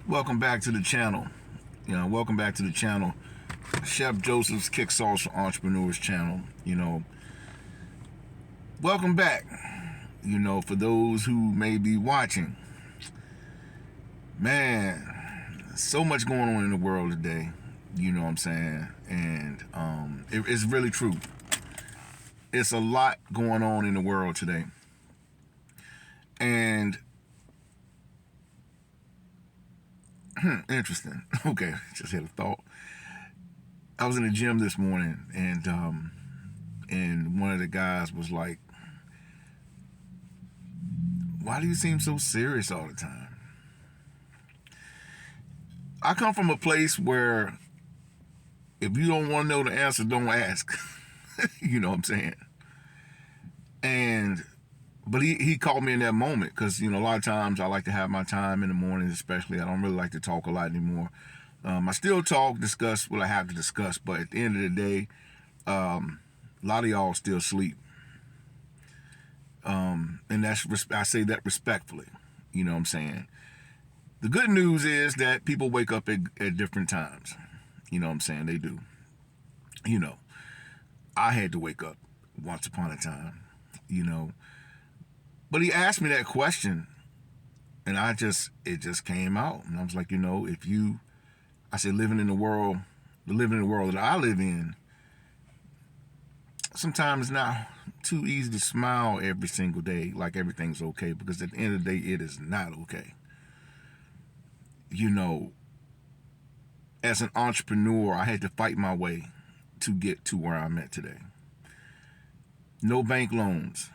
Welcome back to the channel. Welcome back to the channel. Chef Joseph's Kick Sauce for Entrepreneurs channel. Welcome back. For those who may be watching, man, so much going on in the world today. You know what I'm saying? And it's really true. It's a lot going on in the world today. And interesting. Okay, just had a thought. I was in the gym this morning, and one of the guys was like, "Why do you seem so serious all the time?" I come from a place where if you don't want to know the answer, don't ask. You know what I'm saying? But he called me in that moment because, a lot of times I like to have my time in the mornings, especially. I don't really like to talk a lot anymore. I still talk, discuss what I have to discuss, but at the end of the day, a lot of y'all still sleep. And I say that respectfully. You know what I'm saying? The good news is that people wake up at different times. You know what I'm saying? They do. I had to wake up once upon a time, But he asked me that question, and it just came out. And I was like, I said, living in the world that I live in, sometimes it's not too easy to smile every single day like everything's okay, because at the end of the day, it is not okay. As an entrepreneur, I had to fight my way to get to where I'm at today. No bank loans.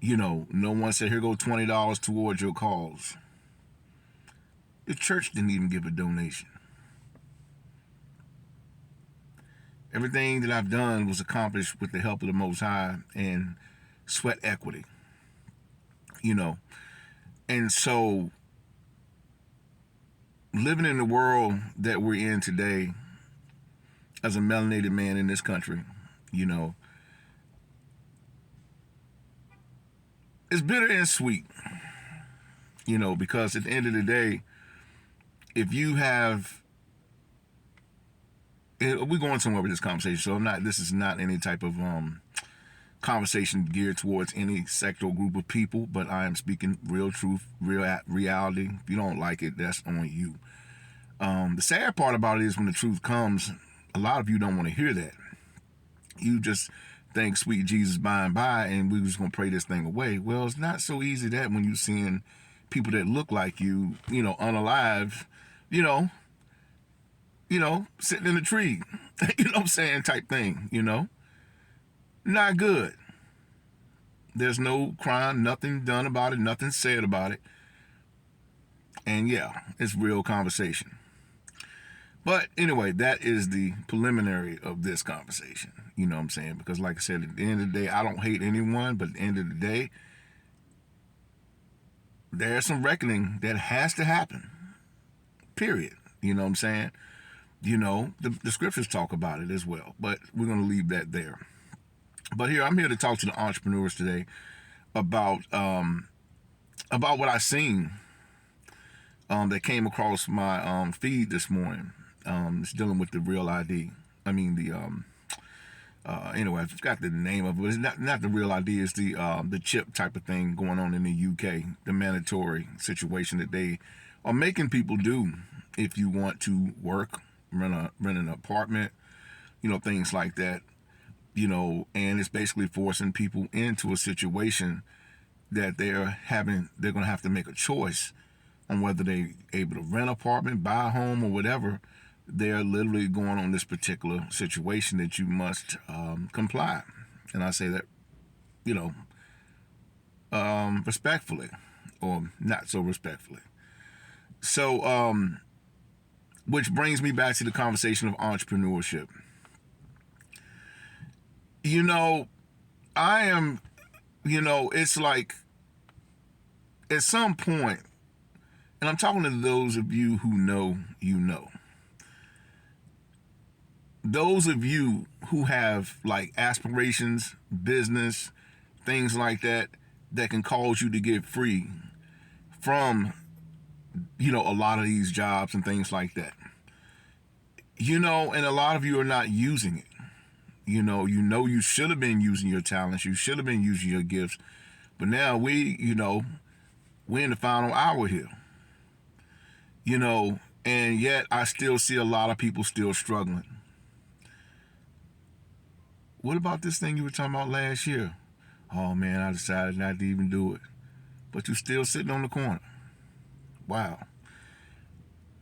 No one said, "Here go $20 towards your cause." The church didn't even give a donation. Everything that I've done was accomplished with the help of the Most High and sweat equity. And so living in the world that we're in today, as a melanated man in this country, it's bitter and sweet, because at the end of the day, if you have, we're going somewhere with this conversation, so this is not any type of conversation geared towards any sect or group of people, but I am speaking real truth, real reality. If you don't like it, that's on you. The sad part about it is when the truth comes, a lot of you don't want to hear that. You just think sweet Jesus by and by, and we're just going to pray this thing away. Well, it's not so easy that when you're seeing people that look like you, unalive, sitting in a tree, you know what I'm saying, type thing, not good. There's no crime, nothing done about it, nothing said about it. And yeah, it's real conversation. But anyway, that is the preliminary of this conversation. You know what I'm saying? Because like I said, at the end of the day, I don't hate anyone, but at the end of the day, there's some reckoning that has to happen. Period. You know what I'm saying? The scriptures talk about it as well, but we're going to leave that there. But I'm here to talk to the entrepreneurs today about what I seen that came across my feed this morning. It's dealing with the Real ID. I mean anyway, I forgot the name of it. But it's not the Real ID. It's the chip type of thing going on in the UK. The mandatory situation that they are making people do if you want to work, rent an apartment, things like that. And it's basically forcing people into a situation that they're going to have to make a choice on whether they're able to rent an apartment, buy a home, or whatever. They're literally going on this particular situation that you must comply. And I say that, respectfully, or not so respectfully. So, which brings me back to the conversation of entrepreneurship. I am, it's like at some point, and I'm talking to those of you who know, those of you who have like aspirations, business, things like that can cause you to get free from a lot of these jobs and things like that. And a lot of you are not using it. You should have been using your talents. You should have been using your gifts. But now we're in the final hour here. And yet I still see a lot of people still struggling. What about this thing you were talking about last year? Oh man, I decided not to even do it. But you're still sitting on the corner. Wow.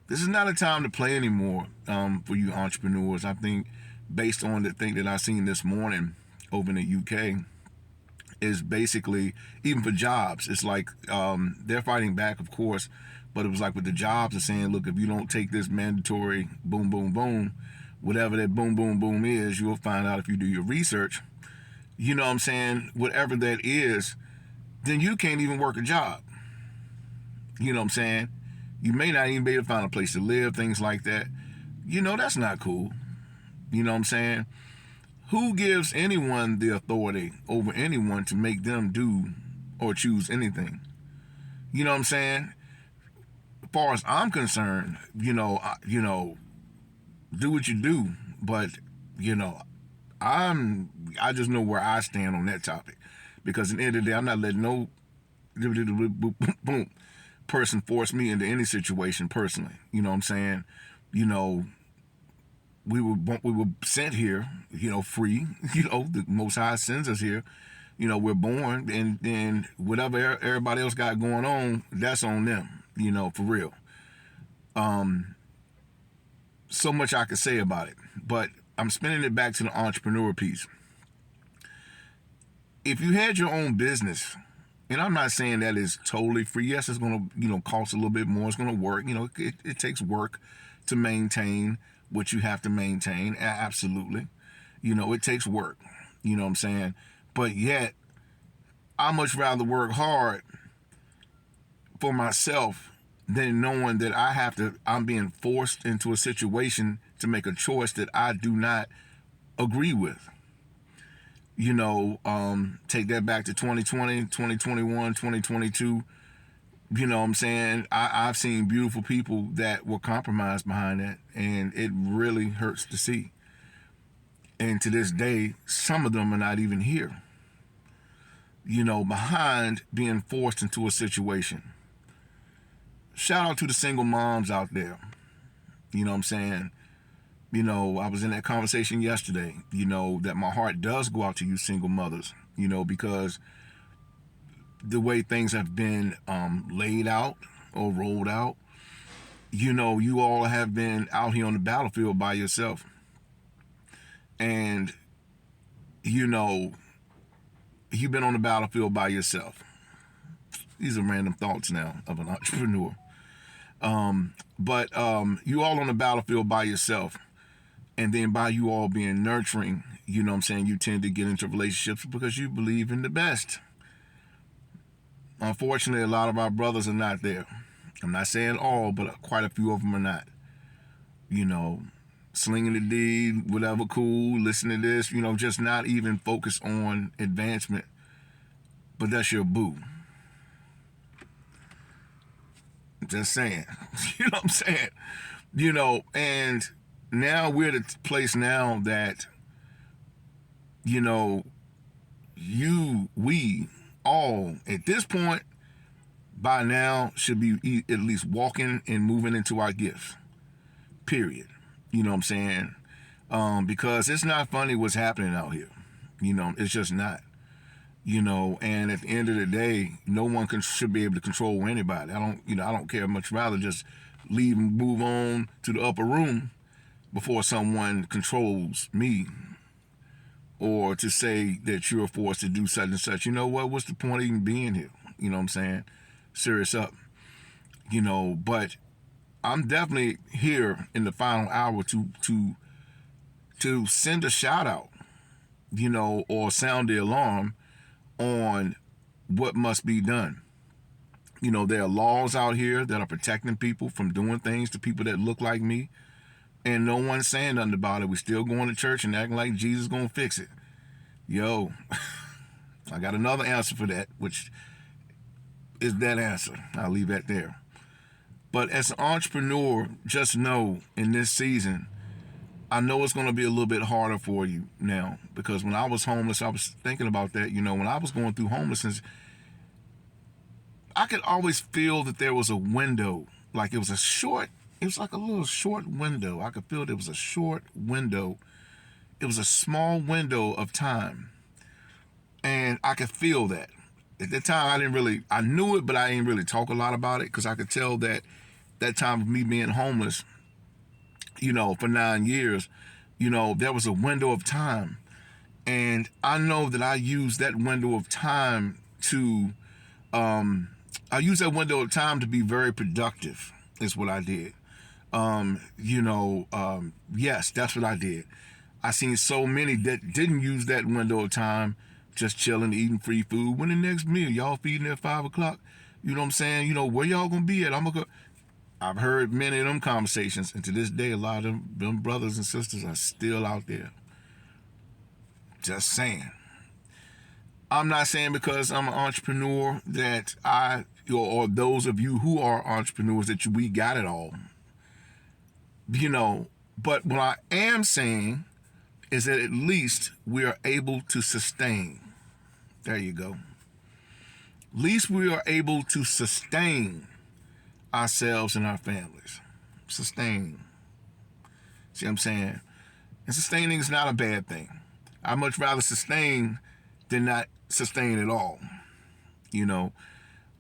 This is not a time to play anymore for you entrepreneurs. I think based on the thing that I seen this morning over in the UK, is basically, even for jobs, it's like they're fighting back, of course, but it was like with the jobs, they're saying, look, if you don't take this mandatory boom, boom, boom, whatever that boom, boom, boom is, you'll find out if you do your research. You know what I'm saying? Whatever that is, then you can't even work a job. You know what I'm saying? You may not even be able to find a place to live, things like that. That's not cool. You know what I'm saying? Who gives anyone the authority over anyone to make them do or choose anything? You know what I'm saying? As far as I'm concerned, do what you do, but I just know where I stand on that topic, because at the end of the day, I'm not letting no person force me into any situation personally. You know what I'm saying? We were sent here, free. The Most High sends us here. We're born, and then whatever everybody else got going on, that's on them. For real. So much I could say about it, but I'm spinning it back to the entrepreneur piece. If you had your own business, and I'm not saying that is totally free. Yes, it's going to, cost a little bit more. It's going to work. It takes work to maintain what you have to maintain. Absolutely. It takes work. You know what I'm saying? But yet, I much rather work hard for myself than knowing that I'm being forced into a situation to make a choice that I do not agree with. Take that back to 2020, 2021, 2022. You know what I'm saying? I've seen beautiful people that were compromised behind that, and it really hurts to see. And to this day, some of them are not even here, behind being forced into a situation. Shout out to the single moms out there. You know what I'm saying? I was in that conversation yesterday, that my heart does go out to you single mothers, because the way things have been laid out or rolled out, you all have been out here on the battlefield by yourself. And, you've been on the battlefield by yourself. These are random thoughts now of an entrepreneur. But you all on the battlefield by yourself. And then by you all being nurturing, you tend to get into relationships because you believe in the best. Unfortunately, a lot of our brothers are not there. I'm not saying all, but quite a few of them are not. Slinging the D, whatever, cool, listen to this, just not even focus on advancement. But that's your boo. Just saying. You know what I'm saying? And now we're at a place now that, we all at this point by now should be at least walking and moving into our gifts. Period. You know what I'm saying? Because it's not funny what's happening out here. It's just not. And at the end of the day, no one should be able to control anybody. I don't care. Much rather just leave and move on to the upper room before someone controls me, or to say that you're forced to do such and such. You know what? What's the point of even being here? You know what I'm saying? Serious up. But I'm definitely here in the final hour to send a shout out, or sound the alarm on what must be done. There are laws out here that are protecting people from doing things to people that look like me, and no one's saying nothing about it. We still going to church and acting like Jesus gonna fix it. Yo, I got another answer for that, which is that answer. I'll leave that there. But as an entrepreneur, just know in this season, I know it's going to be a little bit harder for you now, because when I was homeless, I was thinking about that. When I was going through homelessness, I could always feel that there was a window, like it was like a little short window. I could feel there was a short window. It was a small window of time. And I could feel that. At the time, I knew it, but I didn't really talk a lot about it, because I could tell that time of me being homeless, for 9 years, there was a window of time. And I know that I used that window of time to be very productive, is what I did. Yes, that's what I did. I seen so many that didn't use that window of time, just chilling, eating free food. When the next meal, y'all feeding at 5 o'clock? You know what I'm saying? Where y'all gonna be at? I've heard many of them conversations, and to this day, a lot of them brothers and sisters are still out there. Just saying. I'm not saying because I'm an entrepreneur that or those of you who are entrepreneurs that we got it all. But what I am saying is that at least we are able to sustain. There you go. At least we are able to sustain ourselves and our families. Sustain. See what I'm saying? And sustaining is not a bad thing. I'd much rather sustain than not sustain at all.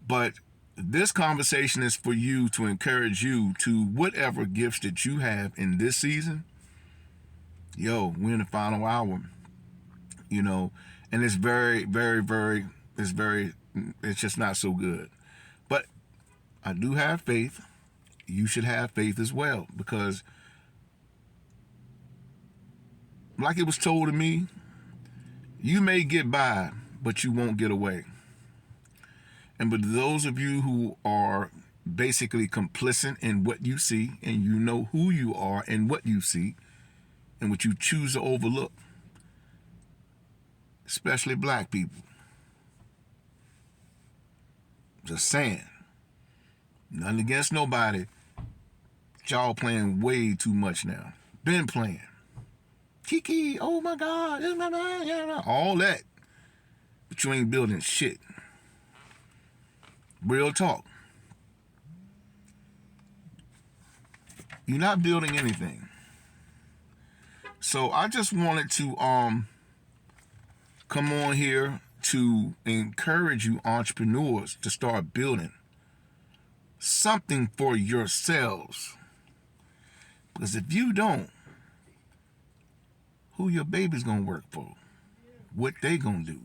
But this conversation is for you, to encourage you to whatever gifts that you have in this season. We're in the final hour, and it's very, very, very, it's just not so good. But I do have faith. You should have faith as well, because like it was told to me, you may get by, but you won't get away. And but those of you who are basically complicit in what you see, and you know who you are and what you see, and what you choose to overlook, especially black people. Just saying. Nothing against nobody. Y'all playing way too much now. Been playing. Kiki, oh my God, all that. But you ain't building shit. Real talk. You're not building anything. So I just wanted to come on here to encourage you entrepreneurs to start building something for yourselves. Because if you don't, who your baby's gonna work for? What they gonna do?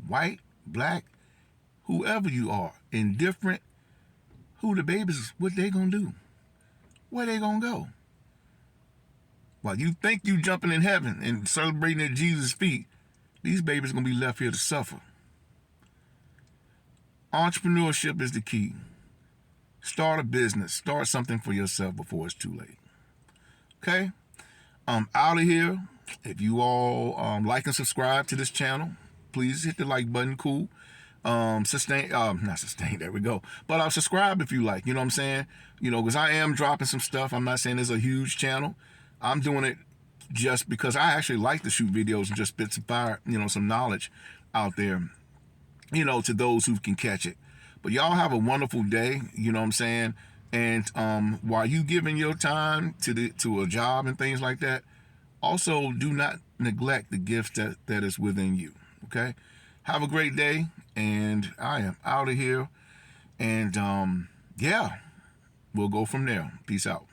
White, black, whoever you are, indifferent, who the babies, what they gonna do? Where they gonna go? While you think you jumping in heaven and celebrating at Jesus' feet, these babies gonna be left here to suffer. Entrepreneurship is the key. Start a business. Start something for yourself before it's too late. Okay? I'm out of here. If you all like and subscribe to this channel, please hit the like button. Cool. Not sustain, there we go. But I'll subscribe if you like, you know what I'm saying? Because I am dropping some stuff. I'm not saying it's a huge channel. I'm doing it just because I actually like to shoot videos and just spit some fire, some knowledge out there, to those who can catch it. But y'all have a wonderful day, you know what I'm saying? And while you giving your time to a job and things like that, also do not neglect the gift that is within you, okay? Have a great day, and I am out of here. And yeah, we'll go from there. Peace out.